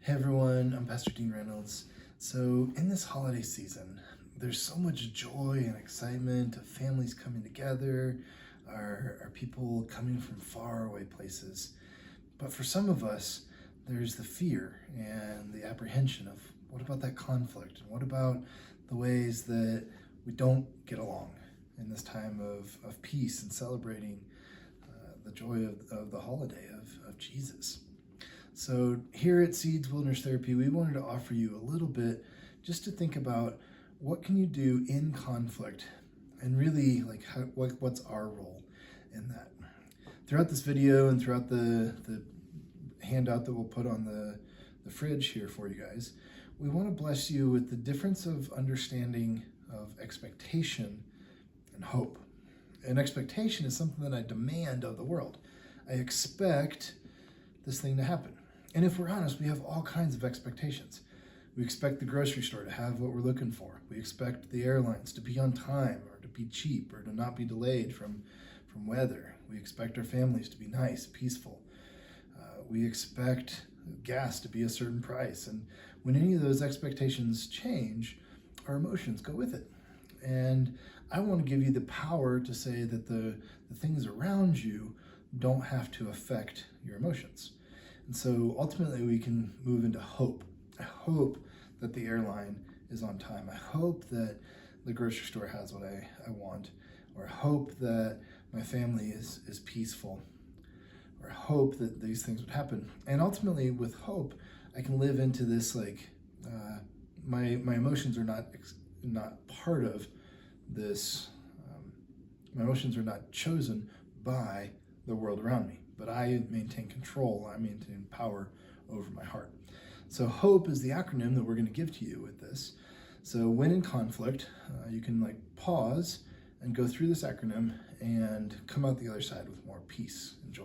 Hey everyone, I'm Pastor Dean Reynolds. So in this holiday season, there's so much joy and excitement of families coming together, our people coming from far away places. But for some of us, there's the fear and the apprehension of what about that conflict? And what about the ways that we don't get along in this time of peace and celebrating the joy of the holiday of Jesus? So here at Seeds Wilderness Therapy, we wanted to offer you a little bit just to think about what can you do in conflict and really like what's our role in that. Throughout this video and throughout the handout that we'll put on the fridge here for you guys, we want to bless you with the difference of understanding of expectation and hope. And expectation is something that I demand of the world. I expect this thing to happen. And if we're honest, we have all kinds of expectations. We expect the grocery store to have what we're looking for. We expect the airlines to be on time or to be cheap or to not be delayed from weather. We expect our families to be nice, peaceful. We expect gas to be a certain price. And when any of those expectations change, our emotions go with it. And I want to give you the power to say that the things around you don't have to affect your emotions. And so ultimately we can move into hope. I hope that the airline is on time. I hope that the grocery store has what I want. Or I hope that my family is peaceful. Or I hope that these things would happen. And ultimately with hope, I can live into this my emotions are not part of this. My emotions are not chosen by the world around me, but I maintain control, I maintain power over my heart. So hope is the acronym that we're going to give to you with this. So when in conflict, you can pause and go through this acronym and come out the other side with more peace and joy.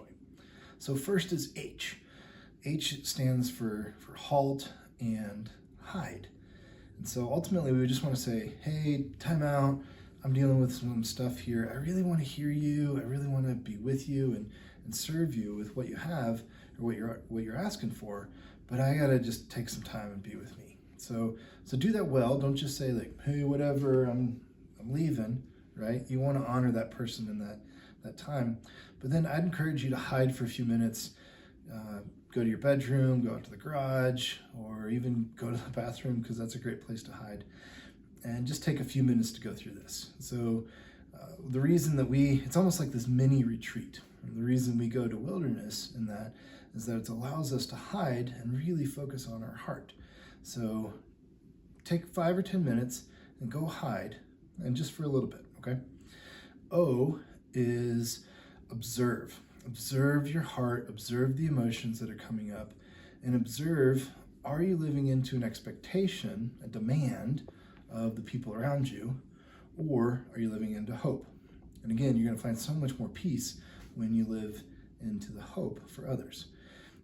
So first is H. H stands for halt and hide. And so ultimately we just want to say, hey, time out. I'm dealing with some stuff here. I really want to hear you. I really want to be with you and serve you with what you have or what you're asking for. But I gotta just take some time and be with me. So do that well. Don't just say hey, whatever. I'm leaving. Right? You want to honor that person in that time. But then I'd encourage you to hide for a few minutes. Go to your bedroom, go out to the garage, or even go to the bathroom because that's a great place to hide. And just take a few minutes to go through this. So the reason that it's almost like this mini retreat. And the reason we go to wilderness in that is that it allows us to hide and really focus on our heart. So take 5 or 10 minutes and go hide, and just for a little bit, okay? O is observe. Observe your heart, observe the emotions that are coming up, and observe, are you living into an expectation, a demand of the people around you, or are you living into hope? And again, you're going to find so much more peace when you live into the hope for others.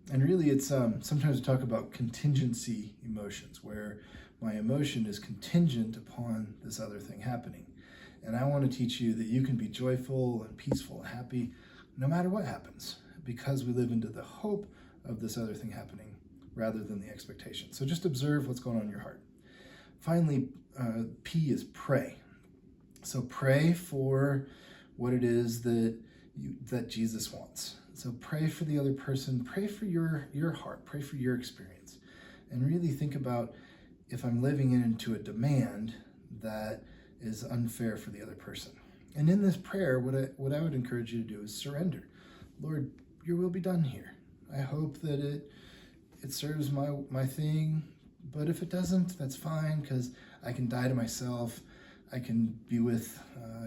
And really it's sometimes we talk about contingency emotions, where my emotion is contingent upon this other thing happening. And I want to teach you that you can be joyful and peaceful and happy no matter what happens, because we live into the hope of this other thing happening rather than the expectation. So just observe what's going on in your heart. Finally, P is pray. So pray for what it is that Jesus wants. So pray for the other person, pray for your heart, pray for your experience, and really think about if I'm living into a demand that is unfair for the other person. And in this prayer, what I would encourage you to do is surrender. Lord, your will be done here. I hope that it serves my thing, but if it doesn't, that's fine, because I can die to myself. I can be with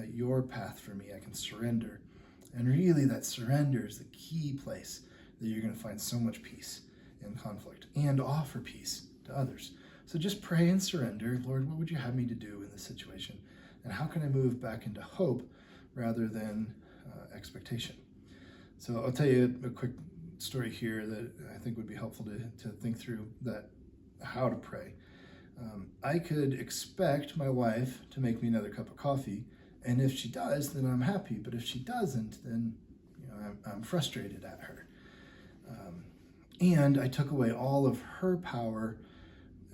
your path for me. I can surrender. And really that surrender is the key place that you're going to find so much peace in conflict and offer peace to others. So just pray and surrender. Lord, what would you have me to do in this situation? And how can I move back into hope rather than expectation? So I'll tell you a quick story here that I think would be helpful to think through how to pray. I could expect my wife to make me another cup of coffee, and if she does, then I'm happy. But if she doesn't, then I'm frustrated at her. And I took away all of her power.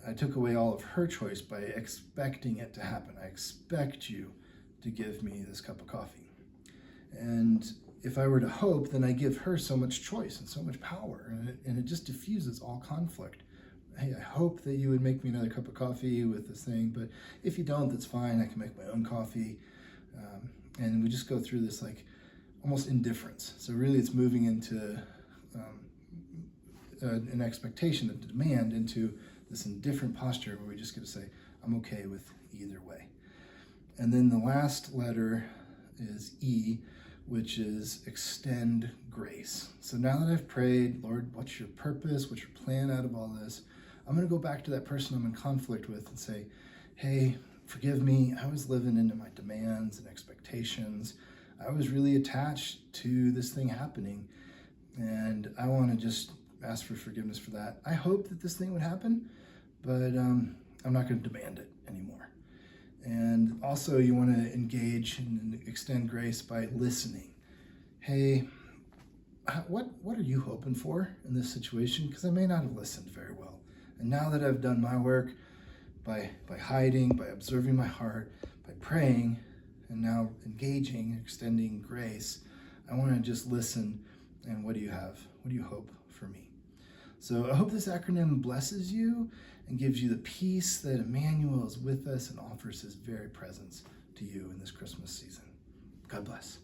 I took away all of her choice by expecting it to happen. I expect you to give me this cup of coffee. And if I were to hope, then I give her so much choice and so much power, and it just diffuses all conflict. Hey, I hope that you would make me another cup of coffee with this thing, but if you don't, that's fine. I can make my own coffee. And we just go through this like almost indifference. So really it's moving into an expectation, a demand, into this indifferent posture where we just get to say, I'm okay with either way. And then the last letter is E, which is extend grace. So now that I've prayed, Lord, what's your purpose? What's your plan out of all this? I'm going to go back to that person I'm in conflict with and say, hey, forgive me. I was living into my demands and expectations. I was really attached to this thing happening, and I want to just ask for forgiveness for that. I hope that this thing would happen, but I'm not going to demand it anymore. And also you want to engage and extend grace by listening. Hey, what are you hoping for in this situation? Because I may not have listened very well. And now that I've done my work by hiding, by observing my heart, by praying, and now engaging, extending grace, I want to just listen. And what do you have? What do you hope for me? So I hope this acronym blesses you and gives you the peace that Emmanuel is with us and offers his very presence to you in this Christmas season. God bless.